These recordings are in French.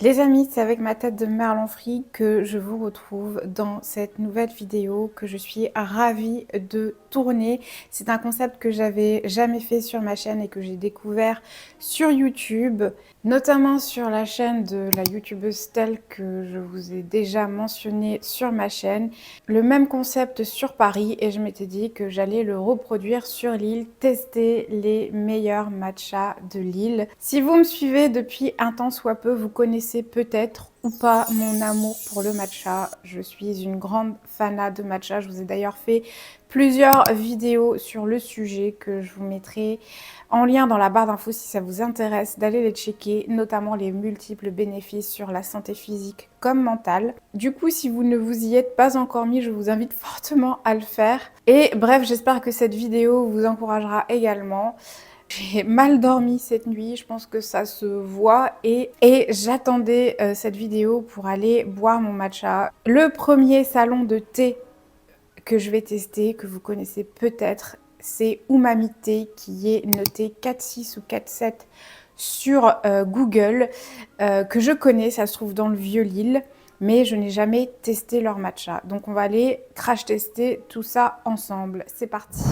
Les amis, c'est avec ma tête de merlan frit que je vous retrouve dans cette nouvelle vidéo que je suis ravie de tourner. C'est un concept que j'avais jamais fait sur ma chaîne et que j'ai découvert sur YouTube, notamment sur la chaîne de la youtubeuse Tel que je vous ai déjà mentionné sur ma chaîne. Le même concept sur Paris et je m'étais dit que j'allais le reproduire sur l'île, tester les meilleurs matchas de l'île. Si vous me suivez depuis un temps soit peu, vous connaissez peut-être ou pas mon amour pour le matcha. Je suis une grande fanat de matcha. Je vous ai d'ailleurs fait plusieurs vidéos sur le sujet que je vous mettrai en lien dans la barre d'infos si ça vous intéresse d'aller les checker, notamment les multiples bénéfices sur la santé physique comme mentale. Du coup, si vous ne vous y êtes pas encore mis, je vous invite fortement à le faire. Et bref, j'espère que cette vidéo vous encouragera également. J'ai mal dormi cette nuit, je pense que ça se voit et j'attendais cette vidéo pour aller boire mon matcha. Le premier salon de thé que je vais tester, que vous connaissez peut-être, c'est Umami Thé qui est noté 4.6 ou 4.7 sur Google, que je connais, ça se trouve dans le Vieux-Lille, mais je n'ai jamais testé leur matcha. Donc on va aller crash tester tout ça ensemble. C'est parti!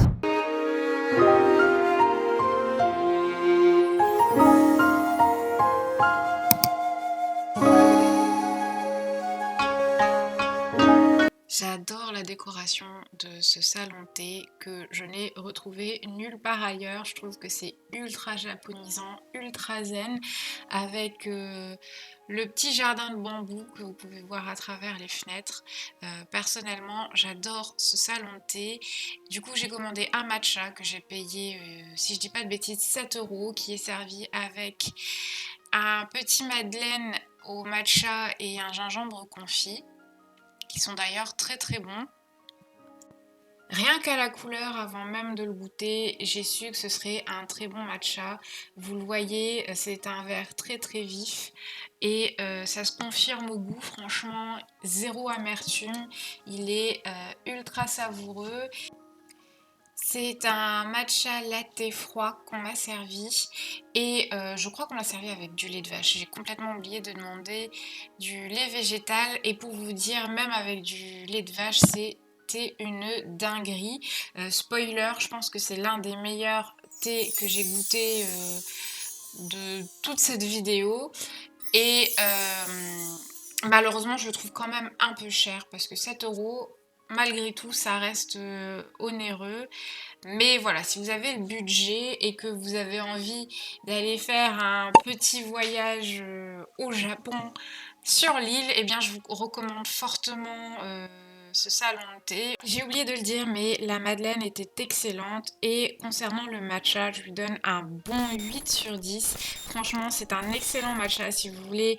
J'adore la décoration de ce salon de thé que je n'ai retrouvé nulle part ailleurs. Je trouve que c'est ultra japonisant, ultra zen, avec le petit jardin de bambou que vous pouvez voir à travers les fenêtres. Personnellement, j'adore ce salon de thé. Du coup, j'ai commandé un matcha que j'ai payé, si je dis pas de bêtises, 7 €, qui est servi avec un petit madeleine au matcha et un gingembre confit, qui sont d'ailleurs très très bons. Rien qu'à la couleur, avant même de le goûter, j'ai su que ce serait un très bon matcha. Vous le voyez, c'est un vert très très vif et ça se confirme au goût, franchement, zéro amertume. Il est ultra savoureux. C'est un matcha latte froid qu'on m'a servi et je crois qu'on l'a servi avec du lait de vache. J'ai complètement oublié de demander du lait végétal et pour vous dire, même avec du lait de vache, c'était une dinguerie. Spoiler, je pense que c'est l'un des meilleurs thés que j'ai goûté de toute cette vidéo et malheureusement je le trouve quand même un peu cher parce que 7 €, malgré tout, ça reste onéreux. Mais voilà, si vous avez le budget et que vous avez envie d'aller faire un petit voyage au Japon sur l'île, eh bien je vous recommande fortement ce salon de thé. J'ai oublié de le dire, mais la madeleine était excellente et concernant le matcha, je lui donne un bon 8 sur 10. Franchement, c'est un excellent matcha si vous voulez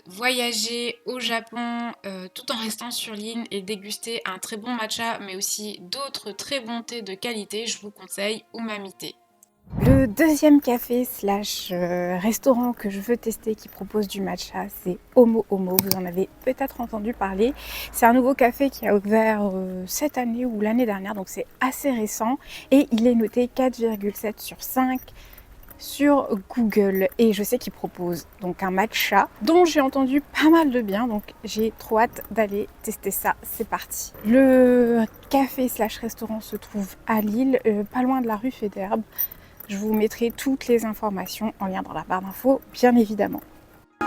voyager au Japon tout en restant sur l'île et déguster un très bon matcha, mais aussi d'autres très bons thés de qualité. Je vous conseille Umami Thé. Le deuxième café slash restaurant que je veux tester qui propose du matcha, c'est Omo Omo. Vous en avez peut-être entendu parler. C'est un nouveau café qui a ouvert cette année ou l'année dernière, donc c'est assez récent. Et il est noté 4,7 sur 5 sur Google. Et je sais qu'il propose donc un matcha dont j'ai entendu pas mal de bien. Donc j'ai trop hâte d'aller tester ça. C'est parti. Le café slash restaurant se trouve à Lille, pas loin de la rue Faidherbe. Je vous mettrai toutes les informations en lien dans la barre d'infos, bien évidemment. Je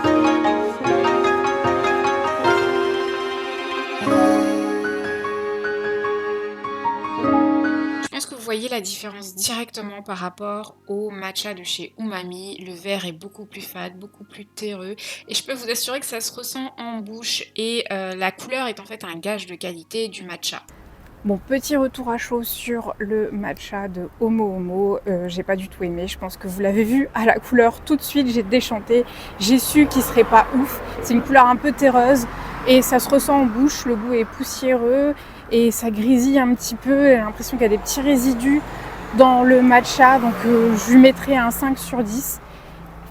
pense que vous voyez la différence directement par rapport au matcha de chez Umami. Le vert est beaucoup plus fade, beaucoup plus terreux. Et je peux vous assurer que ça se ressent en bouche. Et la couleur est en fait un gage de qualité du matcha. Bon, petit retour à chaud sur le matcha de Omo Omo, j'ai pas du tout aimé, je pense que vous l'avez vu à la couleur, tout de suite j'ai déchanté, j'ai su qu'il serait pas ouf, c'est une couleur un peu terreuse et ça se ressent en bouche, le goût est poussiéreux et ça grésille un petit peu, j'ai l'impression qu'il y a des petits résidus dans le matcha, donc je lui mettrai un 5 sur 10.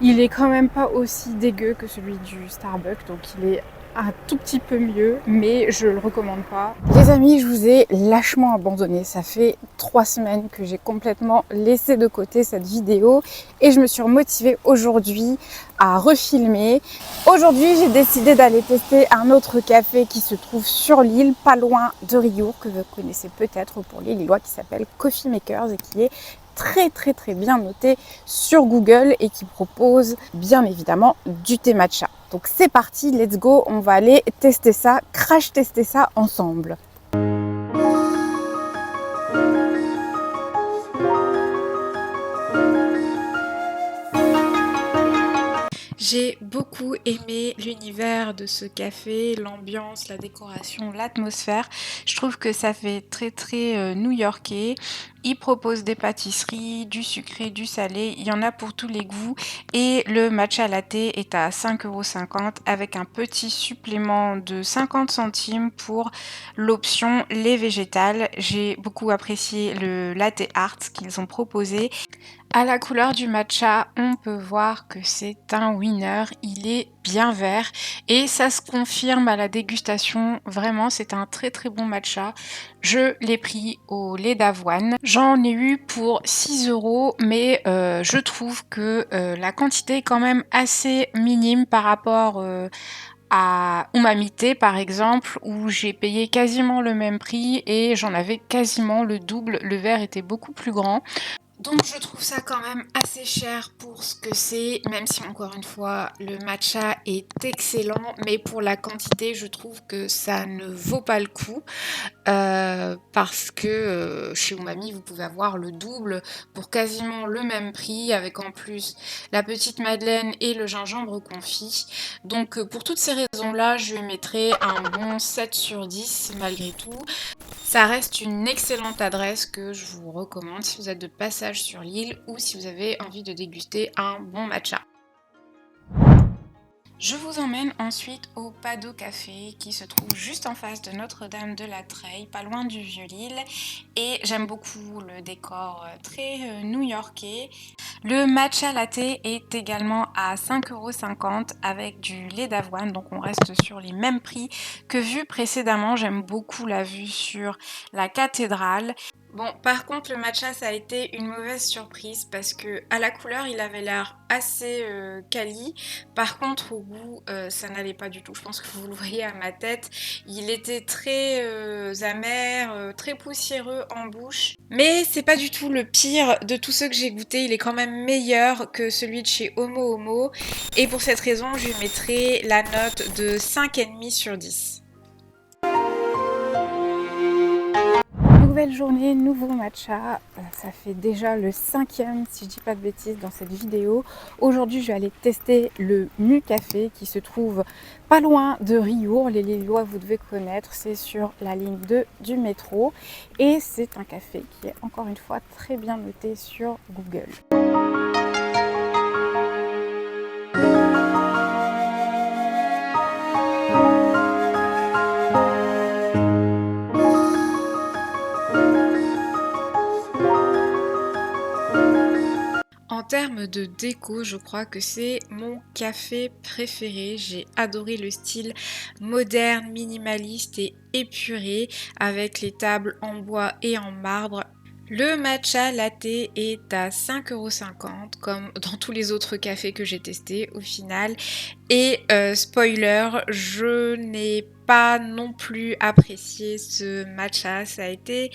Il est quand même pas aussi dégueu que celui du Starbucks, donc il est un tout petit peu mieux, mais je le recommande pas. Les amis, je vous ai lâchement abandonné. Ça fait 3 semaines que j'ai complètement laissé de côté cette vidéo et je me suis motivée aujourd'hui à refilmer. Aujourd'hui, j'ai décidé d'aller tester un autre café qui se trouve sur l'île, pas loin de Riour, que vous connaissez peut-être pour les Lillois, qui s'appelle Coffee Makers et qui est très bien noté sur Google et qui propose bien évidemment du thé matcha. Donc c'est parti, let's go, on va aller tester ça, crash tester ça ensemble. J'ai beaucoup aimé l'univers de ce café, l'ambiance, la décoration, l'atmosphère. Je trouve que ça fait très new-yorkais. Ils proposent des pâtisseries, du sucré, du salé. Il y en a pour tous les goûts. Et le matcha latte est à 5,50 € avec un petit supplément de 50 centimes pour l'option lait végétal. J'ai beaucoup apprécié le latte art qu'ils ont proposé. À la couleur du matcha, on peut voir que c'est un winner, il est bien vert et ça se confirme à la dégustation, vraiment c'est un très bon matcha. Je l'ai pris au lait d'avoine, j'en ai eu pour 6 € mais je trouve que la quantité est quand même assez minime par rapport à Umamité par exemple, où j'ai payé quasiment le même prix et j'en avais quasiment le double, le verre était beaucoup plus grand. Donc je trouve ça quand même assez cher pour ce que c'est, même si encore une fois le matcha est excellent, mais pour la quantité je trouve que ça ne vaut pas le coup parce que chez Umami vous pouvez avoir le double pour quasiment le même prix avec en plus la petite madeleine et le gingembre confit. Donc pour toutes ces raisons là je lui mettrai un bon 7 sur 10 malgré tout. Ça reste une excellente adresse que je vous recommande si vous êtes de passage sur l'île ou si vous avez envie de déguster un bon matcha. Je vous emmène ensuite au Pado Café qui se trouve juste en face de Notre-Dame de la Treille, pas loin du Vieux-Lille. Et j'aime beaucoup le décor très new-yorkais. Le matcha latte est également à 5,50 € avec du lait d'avoine, donc on reste sur les mêmes prix que vu précédemment. J'aime beaucoup la vue sur la cathédrale. Bon, par contre, le matcha, ça a été une mauvaise surprise parce que à la couleur, il avait l'air assez quali. Par contre, au goût, ça n'allait pas du tout. Je pense que vous le voyez à ma tête. Il était très amer, très poussiéreux en bouche. Mais c'est pas du tout le pire de tous ceux que j'ai goûté. Il est quand même meilleur que celui de chez Omo Omo. Et pour cette raison, je lui mettrai la note de 5,5 sur 10. Nouvelle journée, nouveau matcha, ça fait déjà le 5e si je dis pas de bêtises dans cette vidéo. Aujourd'hui je vais aller tester le Mu Café qui se trouve pas loin de Riour, les Lillois vous devez connaître, c'est sur la ligne 2 du métro et c'est un café qui est encore une fois très bien noté sur Google. En termes de déco, je crois que c'est mon café préféré. J'ai adoré le style moderne, minimaliste et épuré avec les tables en bois et en marbre. Le matcha latte est à 5,50 € comme dans tous les autres cafés que j'ai testés au final. Et spoiler, je n'ai pas non plus apprécié ce matcha, ça a été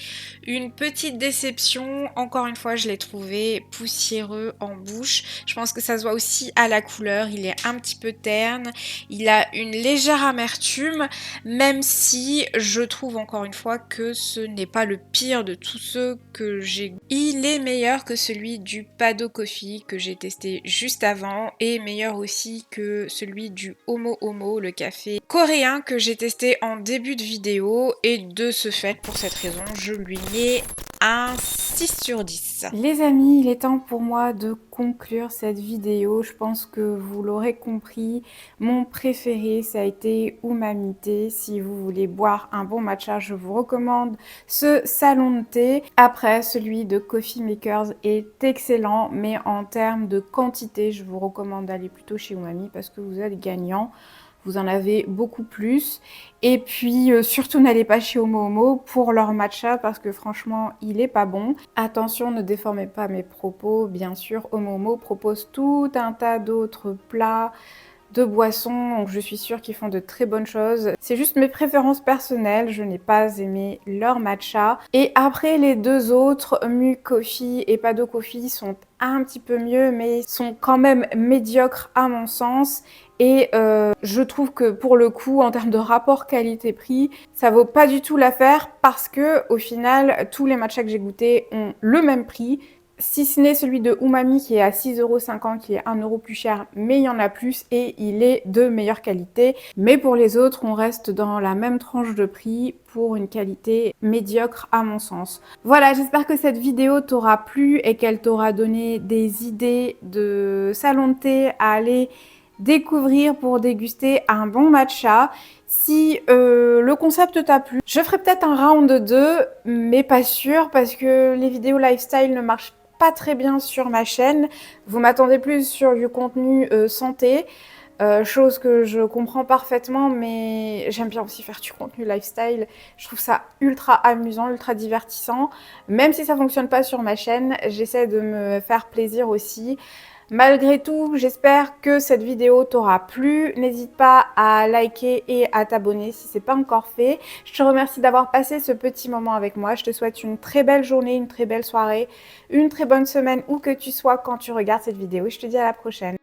une petite déception. Encore une fois, je l'ai trouvé poussiéreux en bouche. Je pense que ça se voit aussi à la couleur, il est un petit peu terne, il a une légère amertume, même si je trouve encore une fois que ce n'est pas le pire de tous ceux que j'ai. Il est meilleur que celui du Pado Coffee que j'ai testé juste avant et meilleur aussi que celui du Omo Omo, le café coréen que j'ai testé en début de vidéo et de ce fait, pour cette raison, je lui mets un 6 sur 10. Les amis, il est temps pour moi de conclure cette vidéo. Je pense que vous l'aurez compris, mon préféré ça a été Umamité. Si vous voulez boire un bon matcha, je vous recommande ce salon de thé. Après, celui de Coffee Makers est excellent, mais en termes de quantité, je vous recommande d'aller plutôt chez Umami parce que vous êtes gagnant. vous en avez beaucoup plus. Et puis surtout n'allez pas chez Omo pour leur matcha parce que franchement il est pas bon. Attention, ne déformez pas mes propos, bien sûr Omo propose tout un tas d'autres plats, de boissons, donc je suis sûre qu'ils font de très bonnes choses. C'est juste mes préférences personnelles, je n'ai pas aimé leur matcha. Et après les deux autres, Mu Coffee et Pado Coffee sont un petit peu mieux, mais sont quand même médiocres à mon sens. Et je trouve que pour le coup, en termes de rapport qualité-prix, ça vaut pas du tout l'affaire parce que au final, tous les matchas que j'ai goûtés ont le même prix. Si ce n'est celui de Umami qui est à 6,50 €, qui est 1 € plus cher, mais il y en a plus et il est de meilleure qualité. Mais pour les autres, on reste dans la même tranche de prix pour une qualité médiocre à mon sens. Voilà, j'espère que cette vidéo t'aura plu et qu'elle t'aura donné des idées de salon de thé à aller découvrir pour déguster un bon matcha. Si le concept t'a plu, je ferai peut-être un round 2, mais pas sûr parce que les vidéos lifestyle ne marchent pas très bien sur ma chaîne. Vous m'attendez plus sur du contenu santé, chose que je comprends parfaitement, mais j'aime bien aussi faire du contenu lifestyle. Je trouve ça ultra amusant, ultra divertissant. Même si ça fonctionne pas sur ma chaîne, j'essaie de me faire plaisir aussi. Malgré tout, j'espère que cette vidéo t'aura plu. N'hésite pas à liker et à t'abonner si ce n'est pas encore fait. Je te remercie d'avoir passé ce petit moment avec moi. Je te souhaite une très belle journée, une très belle soirée, une très bonne semaine où que tu sois quand tu regardes cette vidéo. Je te dis à la prochaine.